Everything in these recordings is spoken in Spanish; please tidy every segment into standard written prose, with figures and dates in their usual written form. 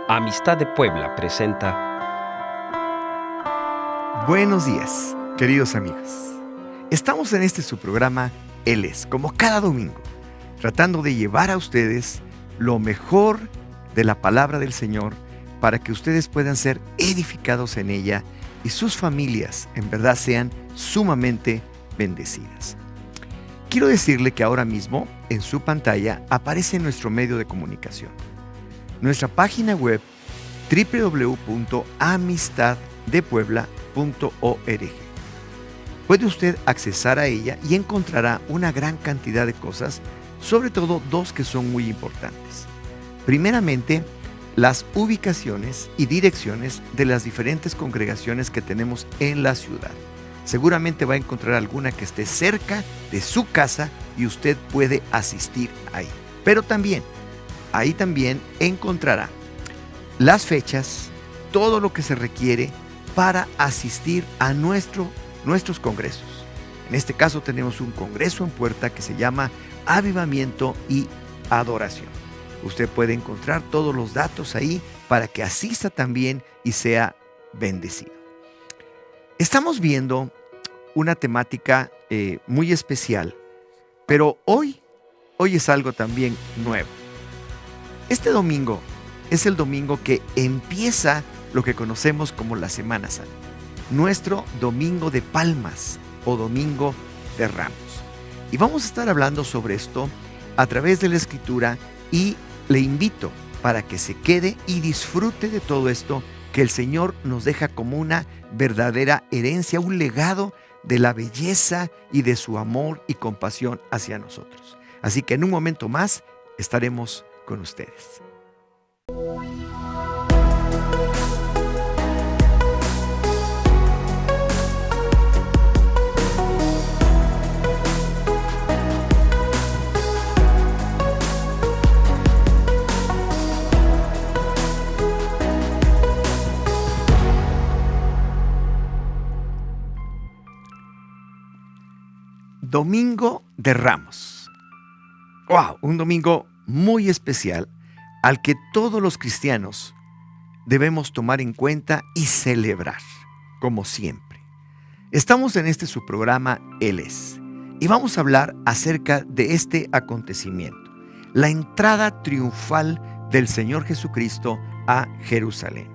Amistad de Puebla presenta. Buenos días, queridos amigos. Estamos en su programa Él es, como cada domingo, tratando de llevar a ustedes lo mejor de la palabra del Señor para que ustedes puedan ser edificados en ella y sus familias en verdad sean sumamente bendecidas. Quiero decirle que ahora mismo en su pantalla aparece nuestro medio de comunicación. Nuestra página web www.amistaddepuebla.org. Puede usted accesar a ella y encontrará una gran cantidad de cosas, sobre todo dos que son muy importantes. Primeramente, las ubicaciones y direcciones de las diferentes congregaciones que tenemos en la ciudad. Seguramente va a encontrar alguna que esté cerca de su casa y usted puede asistir ahí. Pero ahí también encontrará las fechas, todo lo que se requiere para asistir a nuestros congresos. En este caso tenemos un congreso en puerta que se llama Avivamiento y Adoración. Usted puede encontrar todos los datos ahí para que asista también y sea bendecido. Estamos viendo una temática muy especial, pero hoy es algo también nuevo. Este domingo es el domingo que empieza lo que conocemos como la Semana Santa, nuestro Domingo de Palmas o Domingo de Ramos. Y vamos a estar hablando sobre esto a través de la Escritura y le invito para que se quede y disfrute de todo esto que el Señor nos deja como una verdadera herencia, un legado de la belleza y de su amor y compasión hacia nosotros. Así que en un momento más estaremos con ustedes. Domingo de Ramos. ¡Wow! Un domingo muy especial al que todos los cristianos debemos tomar en cuenta y celebrar, como siempre. Estamos en su programa Él es, y vamos a hablar acerca de este acontecimiento, la entrada triunfal del Señor Jesucristo a Jerusalén.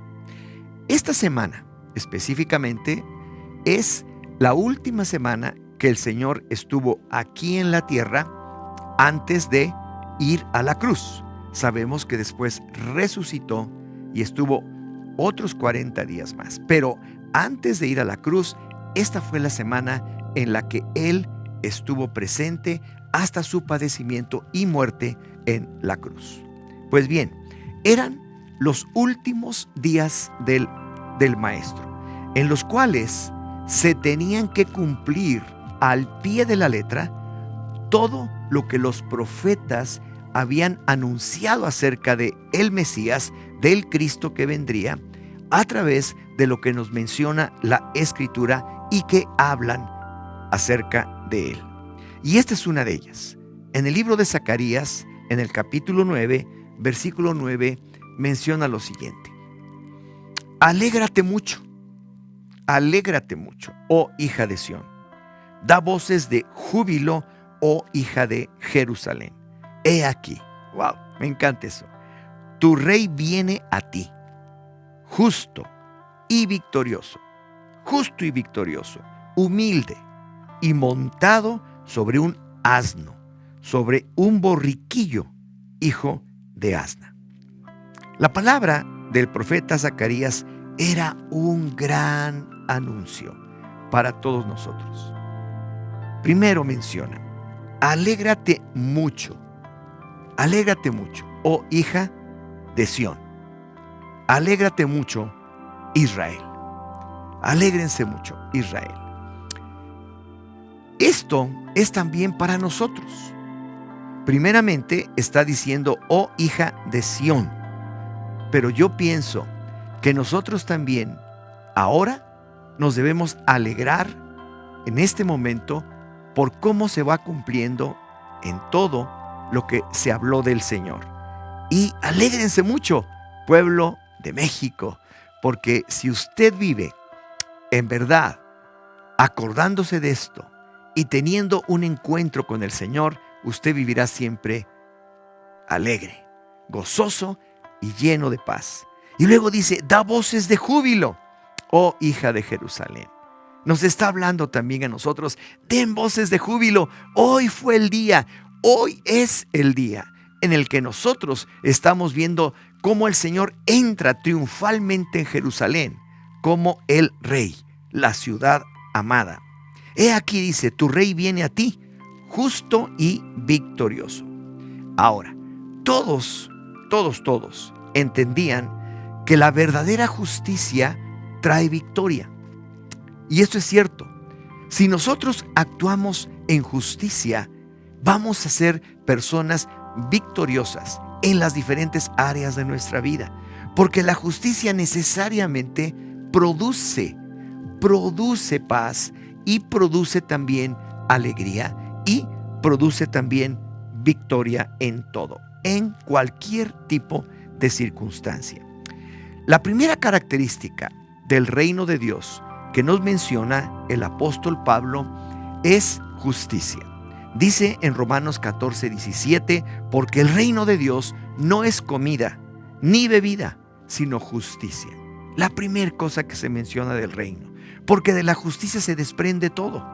Esta semana, específicamente, es la última semana que el Señor estuvo aquí en la tierra antes de ir a la cruz. Sabemos que después resucitó y estuvo otros 40 días más. Pero antes de ir a la cruz, esta fue la semana en la que Él estuvo presente hasta su padecimiento y muerte en la cruz. Pues bien, eran los últimos días del Maestro, en los cuales se tenían que cumplir al pie de la letra todo lo que los profetas habían anunciado acerca de el Mesías, del Cristo que vendría, a través de lo que nos menciona la Escritura y que hablan acerca de él. Y esta es una de ellas. En el libro de Zacarías, en el capítulo 9, versículo 9, menciona lo siguiente: alégrate mucho, oh hija de Sión. Da voces de júbilo, oh hija de Jerusalén. He aquí, wow, me encanta eso. Tu rey viene a ti, justo y victorioso, humilde y montado sobre un asno, sobre un borriquillo, hijo de asna. La palabra del profeta Zacarías era un gran anuncio para todos nosotros. Primero menciona: alégrate mucho, oh hija de Sión. Alégrate mucho, Israel. Alégrense mucho, Israel. Esto es también para nosotros. Primeramente está diciendo, oh hija de Sión. Pero yo pienso que nosotros también ahora nos debemos alegrar en este momento por cómo se va cumpliendo en todo lo que se habló del Señor. Y alégrense mucho, pueblo de México, porque si usted vive en verdad acordándose de esto y teniendo un encuentro con el Señor, usted vivirá siempre alegre, gozoso y lleno de paz. Y luego dice, da voces de júbilo, oh hija de Jerusalén. Nos está hablando también a nosotros, den voces de júbilo. Hoy fue el día, hoy es el día en el que nosotros estamos viendo cómo el Señor entra triunfalmente en Jerusalén, como el Rey, la ciudad amada. He aquí, dice, tu Rey viene a ti, justo y victorioso. Ahora, todos entendían que la verdadera justicia trae victoria. Y esto es cierto. Si nosotros actuamos en justicia, vamos a ser personas victoriosas en las diferentes áreas de nuestra vida. Porque la justicia necesariamente produce paz y produce también alegría y produce también victoria en todo, en cualquier tipo de circunstancia. La primera característica del reino de Dios que nos menciona el apóstol Pablo es justicia. Dice en Romanos 14:17, porque el reino de Dios no es comida ni bebida, sino justicia. La primera cosa que se menciona del reino, porque de la justicia se desprende todo,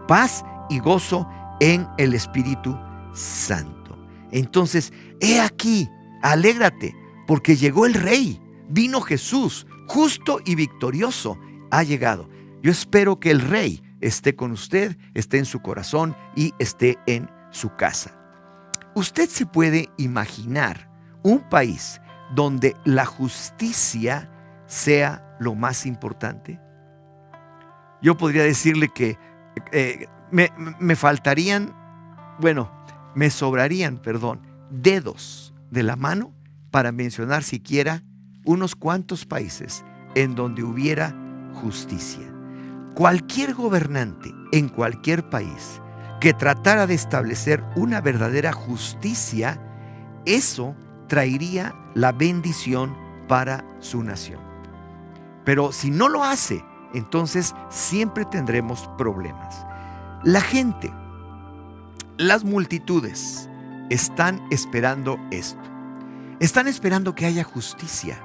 paz y gozo en el Espíritu Santo. Entonces, he aquí, alégrate, porque llegó el Rey, vino Jesús, justo y victorioso, ha llegado. Yo espero que el Rey esté con usted, esté en su corazón y esté en su casa. ¿Usted se puede imaginar un país donde la justicia sea lo más importante? Yo podría decirle que me sobrarían, dedos de la mano para mencionar siquiera unos cuantos países en donde hubiera justicia. Cualquier gobernante en cualquier país que tratara de establecer una verdadera justicia, eso traería la bendición para su nación. Pero si no lo hace, entonces siempre tendremos problemas. La gente, las multitudes están esperando esto. Están esperando que haya justicia.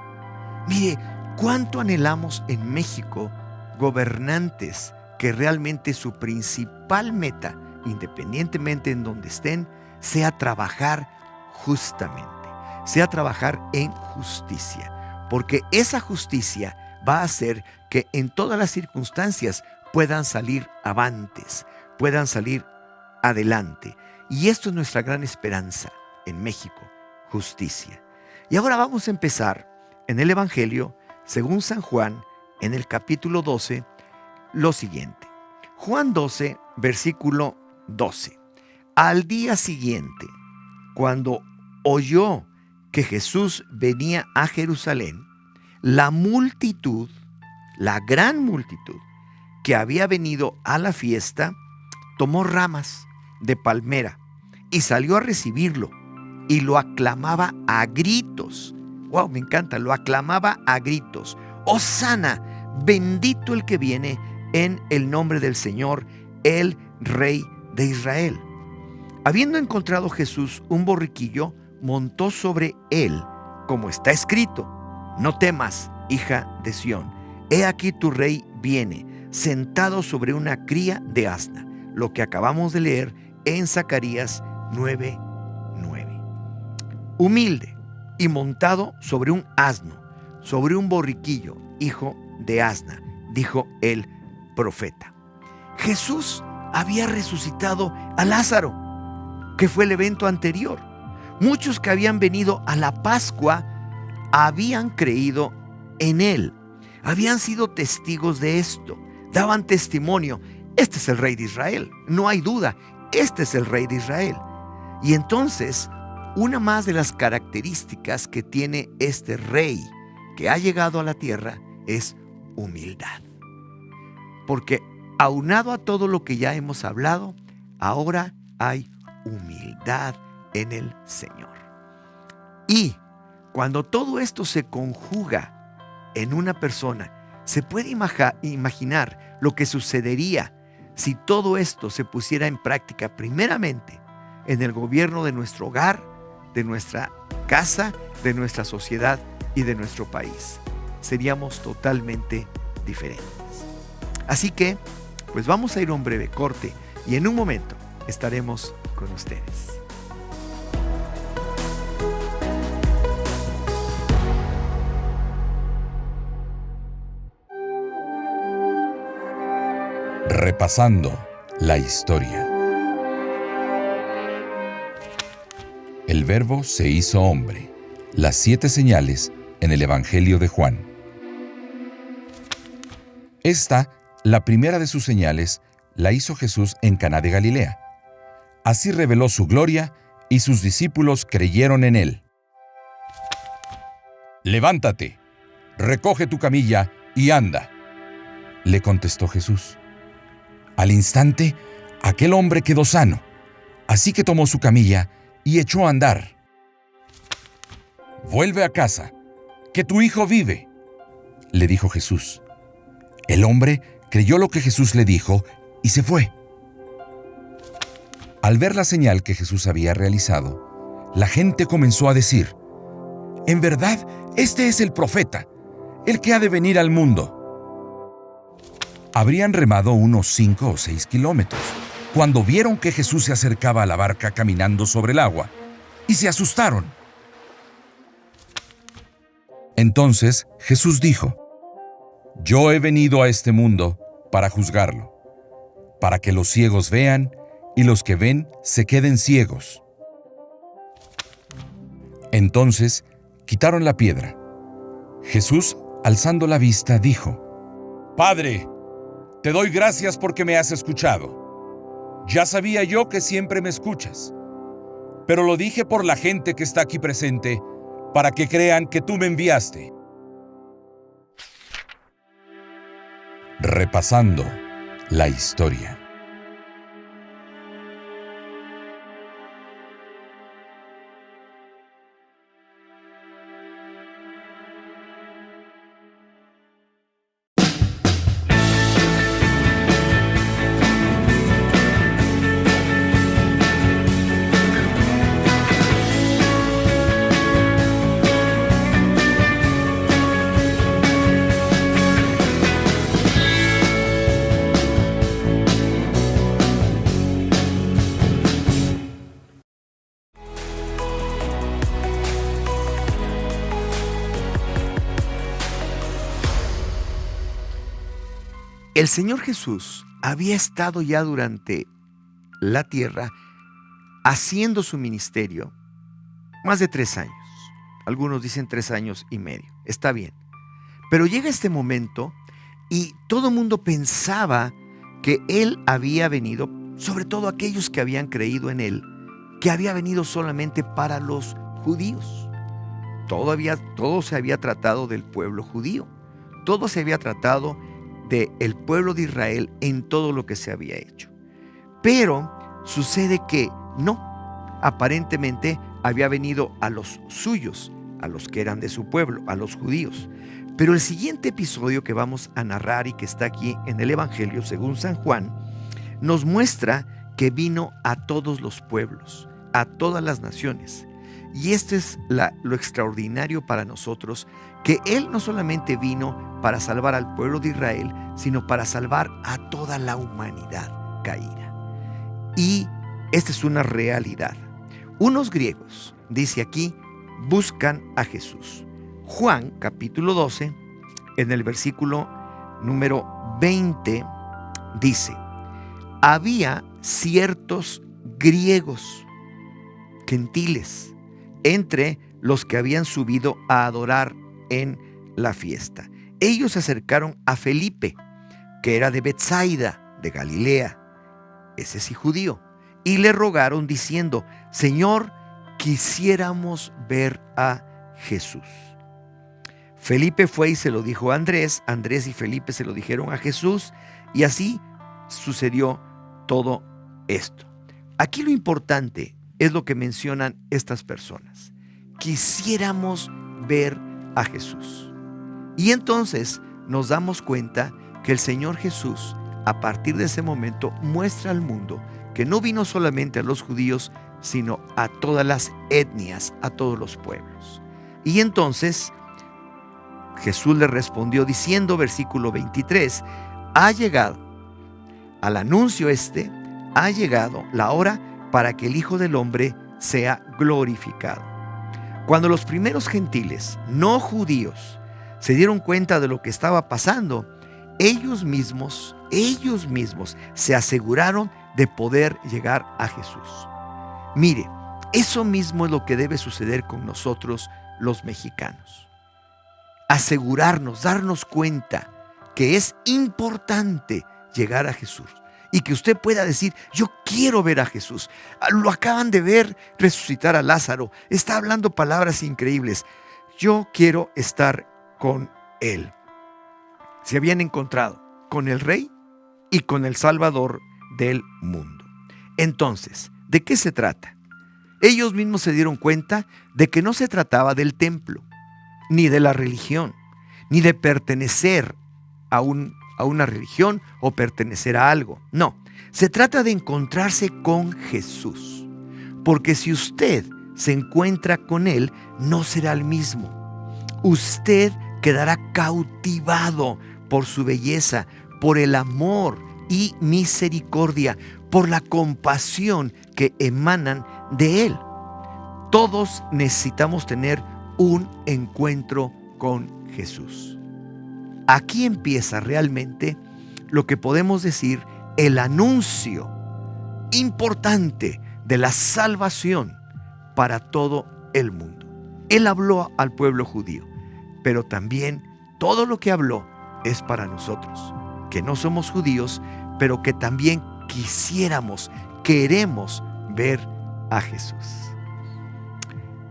Mire, cuánto anhelamos en México gobernantes que realmente su principal meta, independientemente en donde estén, sea trabajar justamente, sea trabajar en justicia. Porque esa justicia va a hacer que en todas las circunstancias puedan salir avantes, puedan salir adelante. Y esto es nuestra gran esperanza en México, justicia. Y ahora vamos a empezar en el Evangelio, según San Juan, en el capítulo 12, lo siguiente. Juan 12, versículo 12. Al día siguiente, cuando oyó que Jesús venía a Jerusalén, la multitud, la gran multitud que había venido a la fiesta, tomó ramas de palmera y salió a recibirlo y lo aclamaba a gritos. ¡Wow! Me encanta, lo aclamaba a gritos. ¡Hosana! Bendito el que viene en el nombre del Señor, el Rey de Israel. Habiendo encontrado Jesús un borriquillo, montó sobre él, como está escrito: no temas, hija de Sión, he aquí tu rey viene, sentado sobre una cría de asna. Lo que acabamos de leer en Zacarías 9:9. Humilde y montado sobre un asno, sobre un borriquillo, hijo de asna, dijo el profeta. Jesús había resucitado a Lázaro, que fue el evento anterior. Muchos que habían venido a la Pascua habían creído en él, habían sido testigos de esto, daban testimonio: este es el Rey de Israel, no hay duda, este es el Rey de Israel. Y entonces, una más de las características que tiene este Rey que ha llegado a la tierra es humildad. Porque aunado a todo lo que ya hemos hablado, ahora hay humildad en el Señor. Y Cuando todo esto se conjuga en una persona, se puede imaginar lo que sucedería si todo esto se pusiera en práctica primeramente en el gobierno de nuestro hogar, de nuestra casa, de nuestra sociedad y de nuestro país. Seríamos totalmente diferentes. Así que, pues vamos a ir a un breve corte y en un momento estaremos con ustedes. Repasando la historia. El Verbo se hizo hombre. Las 7 señales en el Evangelio de Juan. Esta, la primera de sus señales, la hizo Jesús en Caná de Galilea. Así reveló su gloria y sus discípulos creyeron en él. «Levántate, recoge tu camilla y anda», le contestó Jesús. Al instante, aquel hombre quedó sano, así que tomó su camilla y echó a andar. «Vuelve a casa, que tu hijo vive», le dijo Jesús. El hombre creyó lo que Jesús le dijo y se fue. Al ver la señal que Jesús había realizado, la gente comenzó a decir: «En verdad, este es el profeta, el que ha de venir al mundo». Habrían remado unos 5 o 6 kilómetros, cuando vieron que Jesús se acercaba a la barca caminando sobre el agua, y se asustaron. Entonces Jesús dijo: «Yo he venido a este mundo para juzgarlo, para que los ciegos vean y los que ven se queden ciegos». Entonces quitaron la piedra. Jesús, alzando la vista, dijo: «Padre, te doy gracias porque me has escuchado. Ya sabía yo que siempre me escuchas, pero lo dije por la gente que está aquí presente, para que crean que tú me enviaste». Repasando la historia. El Señor Jesús había estado ya durante la tierra haciendo su ministerio más de 3 años. Algunos dicen 3 años y medio. Está bien. Pero llega este momento y todo el mundo pensaba que Él había venido, sobre todo aquellos que habían creído en Él, que había venido solamente para los judíos. Todo se había tratado del pueblo judío. Todo se había tratado del pueblo de Israel en todo lo que se había hecho. Pero sucede que no. Aparentemente había venido a los suyos, a los que eran de su pueblo, a los judíos. Pero el siguiente episodio que vamos a narrar y que está aquí en el Evangelio según San Juan, nos muestra que vino a todos los pueblos, a todas las naciones. Y esto es lo extraordinario para nosotros, que Él no solamente vino para salvar al pueblo de Israel, sino para salvar a toda la humanidad caída. Y esta es una realidad. Unos griegos, dice aquí, buscan a Jesús. Juan, capítulo 12, en el versículo número 20, dice: había ciertos griegos, gentiles, entre los que habían subido a adorar en la fiesta. Ellos se acercaron a Felipe, que era de Betsaida, de Galilea, ese sí judío, y le rogaron diciendo: Señor, quisiéramos ver a Jesús. Felipe fue y se lo dijo a Andrés, Andrés y Felipe se lo dijeron a Jesús, y así sucedió todo esto. Aquí lo importante es lo que mencionan estas personas. Quisiéramos ver a Jesús. Y entonces nos damos cuenta que el Señor Jesús, a partir de ese momento, muestra al mundo que no vino solamente a los judíos, sino a todas las etnias, a todos los pueblos. Y entonces Jesús le respondió diciendo, versículo 23, ha llegado, al anuncio ha llegado la hora para que el Hijo del Hombre sea glorificado. Cuando los primeros gentiles, no judíos, se dieron cuenta de lo que estaba pasando, ellos mismos se aseguraron de poder llegar a Jesús. Mire, eso mismo es lo que debe suceder con nosotros los mexicanos. Asegurarnos, darnos cuenta que es importante llegar a Jesús y que usted pueda decir, yo quiero ver a Jesús. Lo acaban de ver resucitar a Lázaro, está hablando palabras increíbles. Yo quiero estar con Él. Se habían encontrado con el Rey y con el Salvador del mundo. Entonces, ¿de qué se trata? Ellos mismos se dieron cuenta de que no se trataba del templo, ni de la religión, ni de pertenecer a una religión o pertenecer a algo. No, se trata de encontrarse con Jesús. Porque si usted se encuentra con Él, no será el mismo. Usted quedará cautivado por su belleza, por el amor y misericordia, por la compasión que emanan de Él. Todos necesitamos tener un encuentro con Jesús. Aquí empieza realmente lo que podemos decir el anuncio importante de la salvación para todo el mundo. Él habló al pueblo judío, pero también todo lo que habló es para nosotros, que no somos judíos, pero que también queremos ver a Jesús.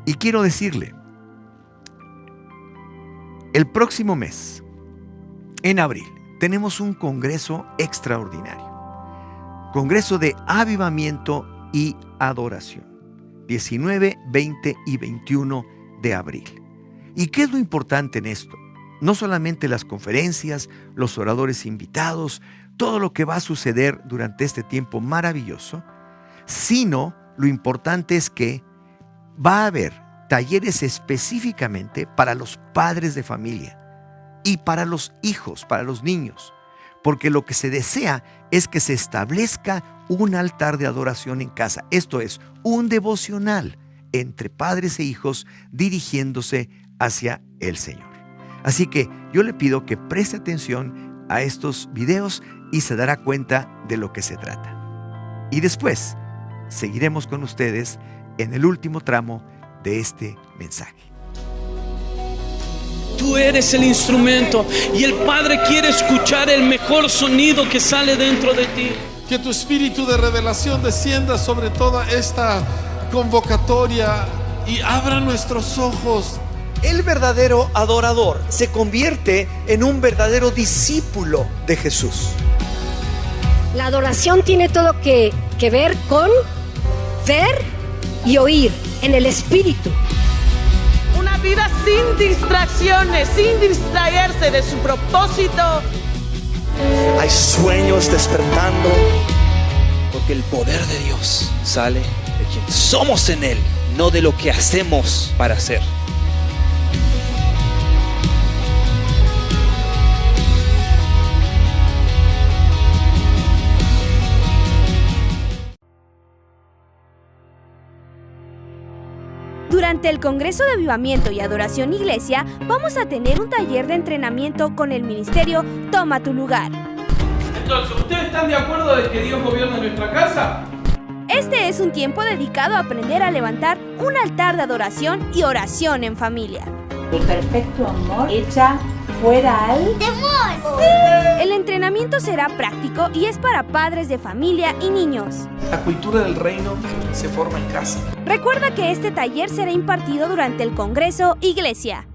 Y quiero decirle, el próximo mes, en abril, tenemos un congreso extraordinario. Congreso de avivamiento y adoración. 19, 20 y 21 de abril. ¿Y qué es lo importante en esto? No solamente las conferencias, los oradores invitados, todo lo que va a suceder durante este tiempo maravilloso, sino lo importante es que va a haber talleres específicamente para los padres de familia y para los hijos, para los niños, porque lo que se desea es que se establezca un altar de adoración en casa. Esto es, un devocional entre padres e hijos dirigiéndose hacia el Señor. Así que yo le pido que preste atención a estos videos y se dará cuenta de lo que se trata. Y después seguiremos con ustedes en el último tramo de este mensaje. Tú eres el instrumento y el Padre quiere escuchar el mejor sonido que sale dentro de ti. Que tu espíritu de revelación descienda sobre toda esta convocatoria y abra nuestros ojos. El verdadero adorador se convierte en un verdadero discípulo de Jesús. La adoración tiene todo que ver con ver y oír en el espíritu. Una vida sin distracciones, sin distraerse de su propósito. Hay sueños despertando. Porque el poder de Dios sale de quien somos en Él, no de lo que hacemos para hacer. Durante el Congreso de Avivamiento y Adoración Iglesia, vamos a tener un taller de entrenamiento con el ministerio Toma tu Lugar. Entonces, ¿ustedes están de acuerdo de que Dios gobierna nuestra casa? Este es un tiempo dedicado a aprender a levantar un altar de adoración y oración en familia. El perfecto amor echa fuera al ¡temor! ¡Sí! El entrenamiento será práctico y es para padres de familia y niños. La cultura del reino se forma en casa. Recuerda que este taller será impartido durante el Congreso Iglesia.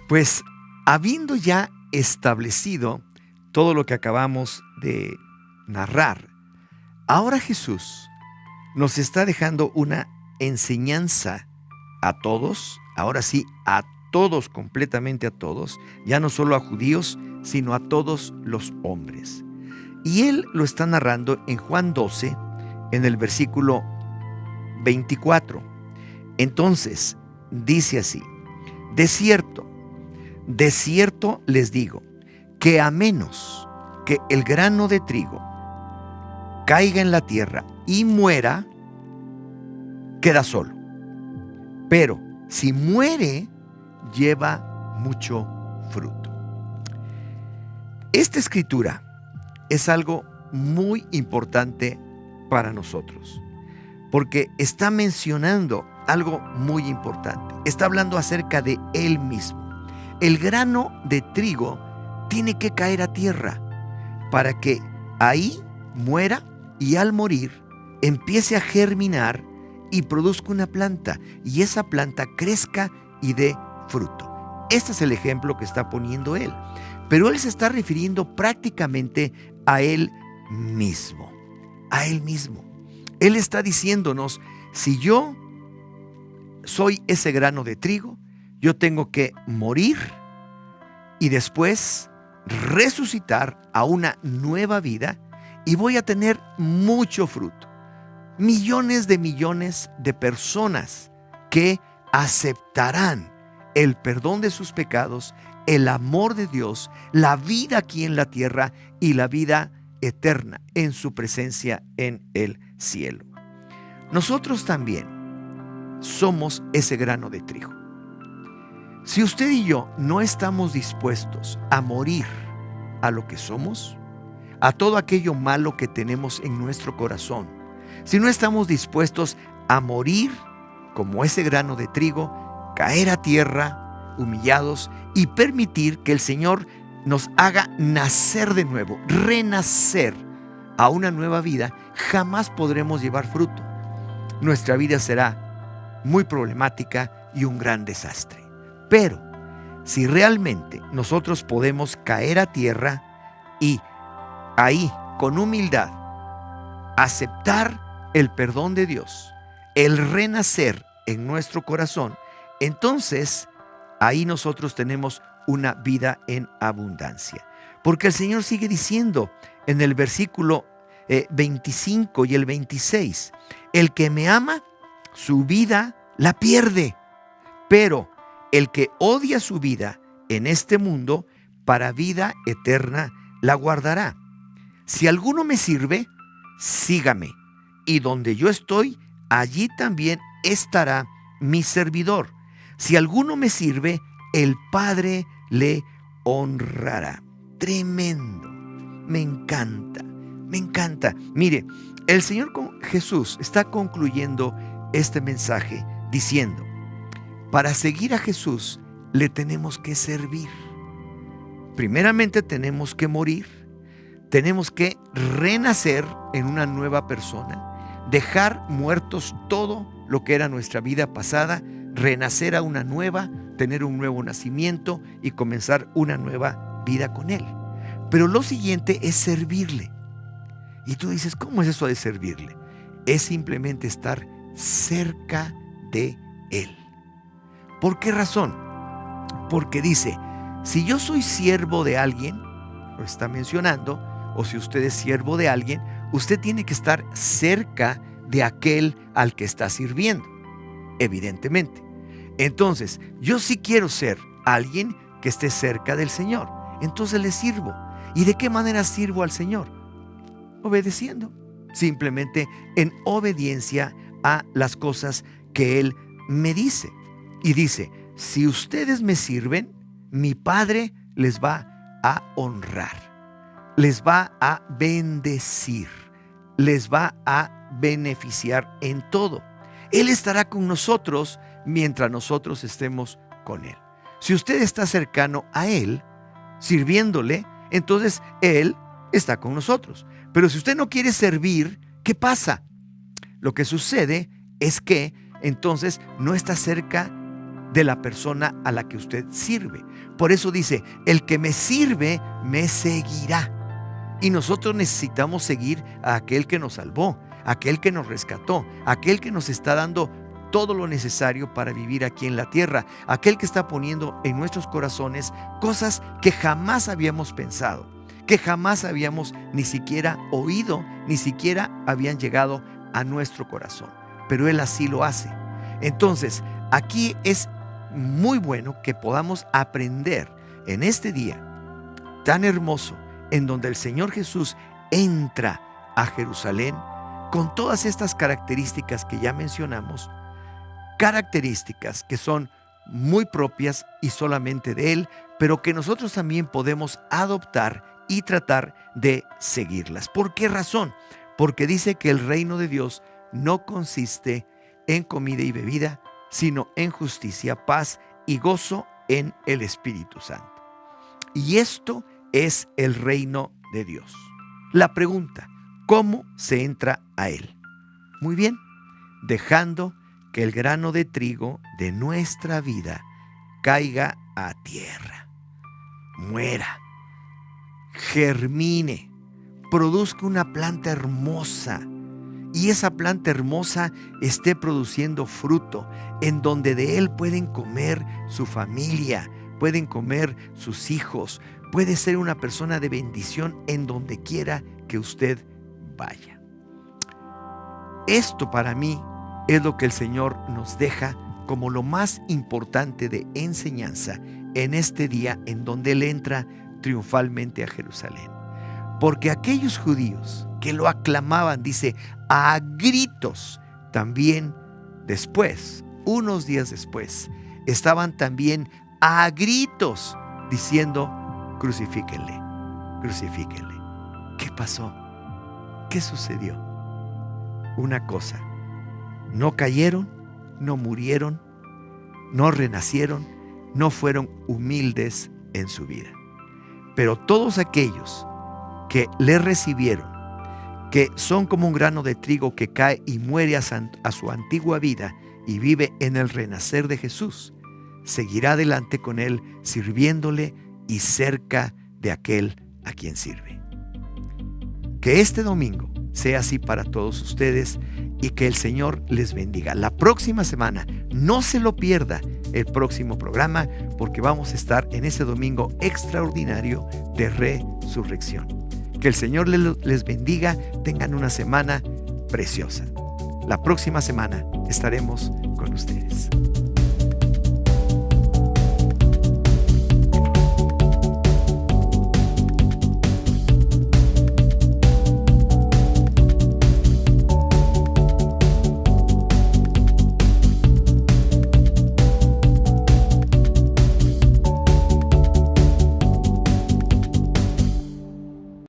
Pues habiendo ya establecido todo lo que acabamos de narrar, ahora Jesús nos está dejando una enseñanza a todos, ahora sí, a todos, completamente a todos, ya no solo a judíos, sino a todos los hombres. Y él lo está narrando en Juan 12, en el versículo 24. Entonces, dice así: de cierto les digo, que a menos que el grano de trigo caiga en la tierra y muera, queda solo. Pero si muere, lleva mucho fruto. Esta escritura es algo muy importante para nosotros, porque está mencionando algo muy importante. Está hablando acerca de Él mismo. El grano de trigo tiene que caer a tierra para que ahí muera y al morir empiece a germinar y produzca una planta, y esa planta crezca y dé fruto. Este es el ejemplo que está poniendo él. Pero él se está refiriendo prácticamente a él mismo. A él mismo. Él está diciéndonos, si yo soy ese grano de trigo, yo tengo que morir y después resucitar a una nueva vida, y voy a tener mucho fruto. Millones de personas que aceptarán el perdón de sus pecados, el amor de Dios, la vida aquí en la tierra y la vida eterna en su presencia en el cielo. Nosotros también somos ese grano de trigo. Si usted y yo no estamos dispuestos a morir a lo que somos, a todo aquello malo que tenemos en nuestro corazón, si no estamos dispuestos a morir como ese grano de trigo, caer a tierra humillados y permitir que el Señor nos haga nacer de nuevo, renacer a una nueva vida, jamás podremos llevar fruto. Nuestra vida será muy problemática y un gran desastre. Pero si realmente nosotros podemos caer a tierra y ahí, con humildad, aceptar el perdón de Dios, el renacer en nuestro corazón, entonces ahí nosotros tenemos una vida en abundancia. Porque el Señor sigue diciendo en el versículo 25 y el 26, el que me ama, su vida la pierde, pero el que odia su vida en este mundo, para vida eterna la guardará. Si alguno me sirve, sígame, y donde yo estoy, allí también estará mi servidor. Si alguno me sirve, el Padre le honrará. Tremendo. Me encanta, me encanta. Mire, el Señor Jesús está concluyendo este mensaje diciendo, para seguir a Jesús le tenemos que servir. Primeramente tenemos que morir, tenemos que renacer en una nueva persona, dejar muertos todo lo que era nuestra vida pasada, renacer a una nueva, tener un nuevo nacimiento y comenzar una nueva vida con Él. Pero lo siguiente es servirle. Y tú dices, ¿cómo es eso de servirle? Es simplemente estar cerca de Él. ¿Por qué razón? Porque dice, si yo soy siervo de alguien, lo está mencionando, o si usted es siervo de alguien, usted tiene que estar cerca de aquel al que está sirviendo, evidentemente. Entonces, yo sí quiero ser alguien que esté cerca del Señor, entonces le sirvo. ¿Y de qué manera sirvo al Señor? Obedeciendo, simplemente en obediencia a las cosas que Él me dice. Y dice, si ustedes me sirven, mi Padre les va a honrar, les va a bendecir, les va a beneficiar en todo. Él estará con nosotros mientras nosotros estemos con Él. Si usted está cercano a Él, sirviéndole, entonces Él está con nosotros. Pero si usted no quiere servir, ¿qué pasa? Lo que sucede es que entonces no está cerca de la persona a la que usted sirve. Por eso dice, el que me sirve me seguirá. Y nosotros necesitamos seguir a aquel que nos salvó, aquel que nos rescató, aquel que nos está dando todo lo necesario para vivir aquí en la tierra, aquel que está poniendo en nuestros corazones cosas que jamás habíamos pensado, que jamás habíamos ni siquiera oído, ni siquiera habían llegado a nuestro corazón. Pero Él así lo hace. Entonces, aquí es muy bueno que podamos aprender en este día tan hermoso, en donde el Señor Jesús entra a Jerusalén con todas estas características que ya mencionamos, características que son muy propias y solamente de Él, pero que nosotros también podemos adoptar y tratar de seguirlas. ¿Por qué razón? Porque dice que el reino de Dios no consiste en comida y bebida, sino en justicia, paz y gozo en el Espíritu Santo. Y esto es el reino de Dios. La pregunta, ¿cómo se entra a Él? Muy bien, dejando que el grano de trigo de nuestra vida caiga a tierra, muera, germine, produzca una planta hermosa, y esa planta hermosa esté produciendo fruto, en donde de él pueden comer su familia, pueden comer sus hijos, puede ser una persona de bendición en donde quiera que usted vaya. Esto para mí es lo que el Señor nos deja como lo más importante de enseñanza en este día en donde Él entra triunfalmente a Jerusalén. Porque aquellos judíos que lo aclamaban, dice, a gritos, también después, unos días después, estaban también a gritos diciendo, crucifíquenle, crucifíquenle. ¿Qué pasó? ¿Qué sucedió? Una cosa, no cayeron, no murieron, no renacieron, no fueron humildes en su vida. Pero todos aquellos que le recibieron, que son como un grano de trigo que cae y muere a su antigua vida y vive en el renacer de Jesús, seguirá adelante con Él, sirviéndole y cerca de aquel a quien sirve. Que este domingo sea así para todos ustedes y que el Señor les bendiga. La próxima semana, no se lo pierda el próximo programa, porque vamos a estar en ese domingo extraordinario de resurrección. Que el Señor les bendiga, tengan una semana preciosa. La próxima semana estaremos